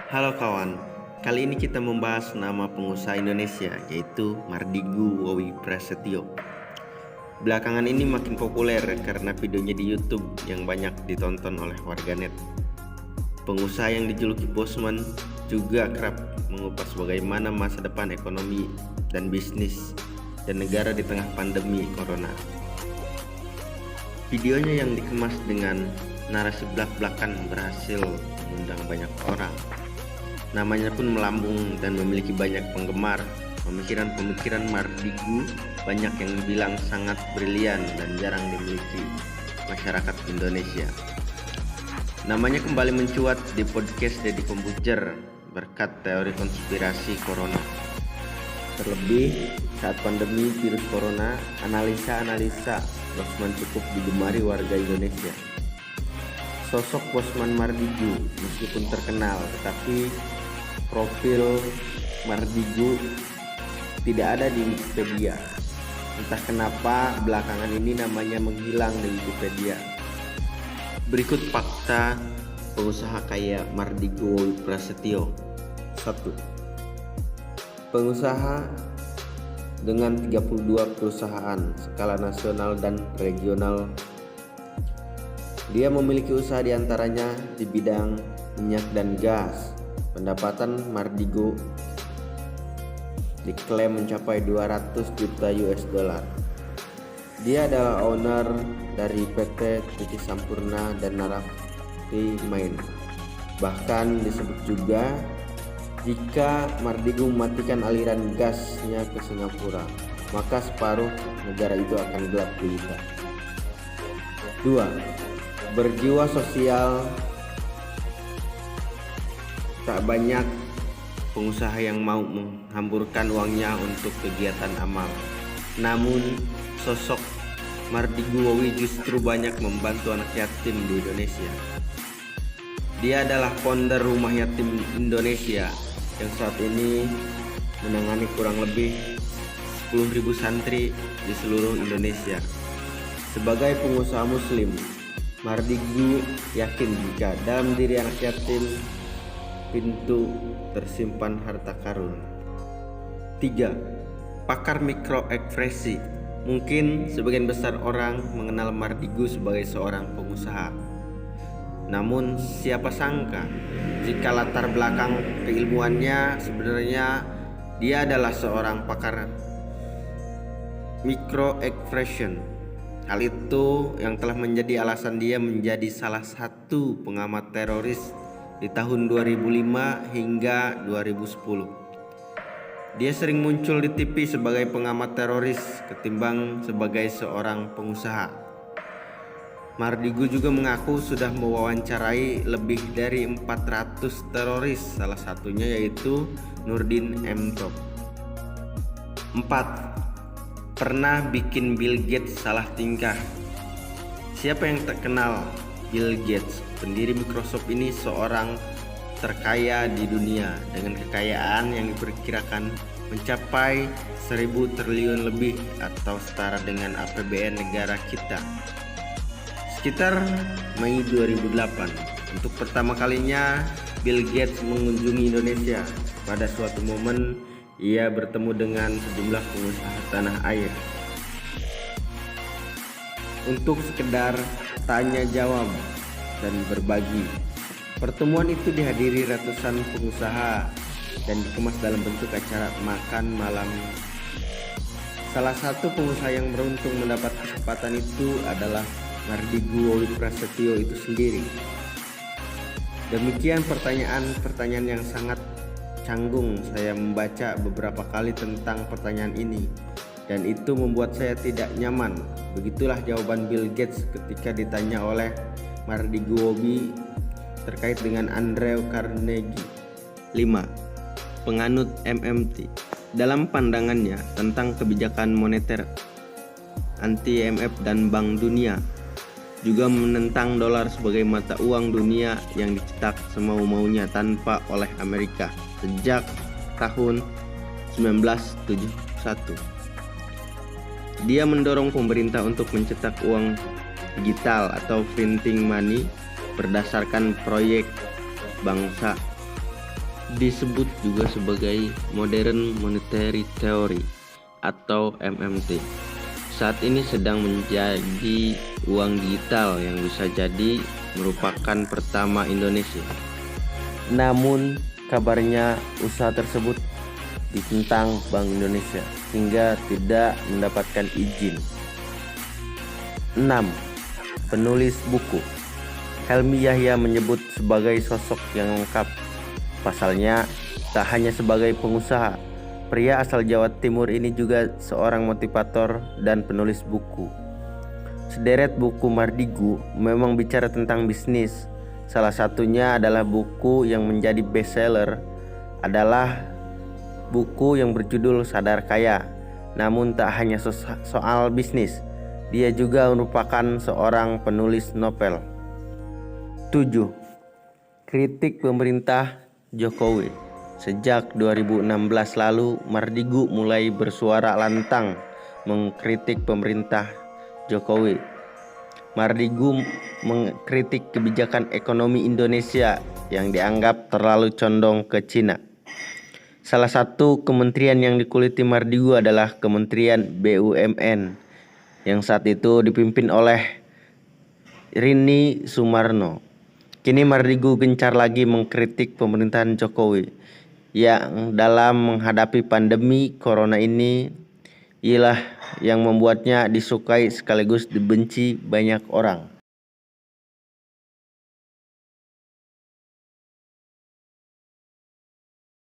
Halo kawan, kali ini kita membahas nama pengusaha Indonesia yaitu Mardigu Wowi Prasetyo. Belakangan ini makin populer karena videonya di YouTube yang banyak ditonton oleh warganet. Pengusaha yang dijuluki Bosman juga kerap mengupas bagaimana masa depan ekonomi dan bisnis dan negara di tengah pandemi corona. Videonya yang dikemas dengan narasi belak-belakan berhasil mengundang banyak orang. Namanya pun melambung dan memiliki banyak penggemar. Pemikiran-pemikiran Mardigu banyak yang bilang sangat brilian dan jarang dimiliki masyarakat Indonesia. Namanya kembali mencuat di podcast Deddy Kombujer berkat teori konspirasi corona. Terlebih saat pandemi virus corona, analisa Bosman cukup digemari warga Indonesia. Sosok Bosman Mardigu meskipun terkenal, tetapi profil Mardigu tidak ada di Wikipedia. Entah kenapa belakangan ini namanya menghilang di Wikipedia. Berikut fakta pengusaha kaya Mardigu Wowi Prasetyo. 1. Pengusaha dengan 32 perusahaan skala nasional dan regional. Dia memiliki usaha diantaranya di bidang minyak dan gas. Pendapatan Mardigu diklaim mencapai 200 juta US dollar. Dia adalah owner dari PT Triti Sampurna dan Narafti Main. Bahkan disebut juga jika Mardigu mematikan aliran gasnya ke Singapura, maka separuh negara itu akan gelap gulita. 2. Berjiwa sosial. Tak banyak pengusaha yang mau menghamburkan uangnya untuk kegiatan amal. Namun sosok Mardigu Wowi justru banyak membantu anak yatim di Indonesia. Dia adalah founder Rumah Yatim Indonesia yang saat ini menangani kurang lebih 10.000 santri di seluruh Indonesia. Sebagai pengusaha muslim, Mardigu yakin jika dalam diri anak yatim pintu tersimpan harta karun. 3. Pakar mikroekspresi. Mungkin sebagian besar orang mengenal Mardigu sebagai seorang pengusaha. Namun siapa sangka jika latar belakang keilmuannya sebenarnya dia adalah seorang pakar microexpression. Hal itu yang telah menjadi alasan dia menjadi salah satu pengamat teroris di tahun 2005 hingga 2010. Dia sering muncul di TV sebagai pengamat teroris ketimbang sebagai seorang pengusaha. Mardigu juga mengaku sudah mewawancarai lebih dari 400 teroris, salah satunya yaitu Nurdin M. Top. 4. Pernah bikin Bill Gates salah tingkah. Siapa yang tak kenal Bill Gates? Pendiri Microsoft ini seorang terkaya di dunia dengan kekayaan yang diperkirakan mencapai 1.000 triliun lebih atau setara dengan APBN negara kita. Sekitar Mei 2008, untuk pertama kalinya Bill Gates mengunjungi Indonesia. Pada suatu momen ia bertemu dengan sejumlah pengusaha tanah air untuk sekedar tanya jawab dan berbagi. Pertemuan itu dihadiri ratusan pengusaha dan dikemas dalam bentuk acara makan malam. Salah satu pengusaha yang beruntung mendapat kesempatan itu adalah Mardigu Wowi Prasetyo itu sendiri. Demikian pertanyaan yang sangat canggung. Saya membaca beberapa kali tentang pertanyaan ini dan itu membuat saya tidak nyaman. Begitulah jawaban Bill Gates ketika ditanya oleh Mardigu Wowi terkait dengan Andrew Carnegie. 5. Penganut MMT. Dalam pandangannya tentang kebijakan moneter, anti IMF dan Bank Dunia juga menentang dolar sebagai mata uang dunia yang dicetak semau-maunya tanpa oleh Amerika sejak tahun 1971. Dia mendorong pemerintah untuk mencetak uang digital atau printing money berdasarkan proyek bangsa disebut juga sebagai Modern Monetary Theory atau MMT. Saat ini sedang menjadi uang digital yang bisa jadi merupakan pertama Indonesia. Namun kabarnya usaha tersebut ditentang Bank Indonesia hingga tidak mendapatkan izin. 6. Penulis buku. Helmi Yahya menyebut sebagai sosok yang lengkap. Pasalnya, tak hanya sebagai pengusaha, pria asal Jawa Timur ini juga seorang motivator dan penulis buku. Sederet buku Mardigu memang bicara tentang bisnis. Salah satunya adalah buku yang menjadi bestseller adalah buku yang berjudul Sadar Kaya. Namun tak hanya soal bisnis, dia juga merupakan seorang penulis novel. 7. Kritik pemerintah Jokowi. Sejak 2016 lalu, Mardigu mulai bersuara lantang mengkritik pemerintah Jokowi. Mardigu mengkritik kebijakan ekonomi Indonesia yang dianggap terlalu condong ke Cina. Salah satu kementerian yang dikuliti Mardigu adalah Kementerian BUMN yang saat itu dipimpin oleh Rini Sumarno. Kini Mardigu gencar lagi mengkritik pemerintahan Jokowi yang dalam menghadapi pandemi corona ini ialah yang membuatnya disukai sekaligus dibenci banyak orang.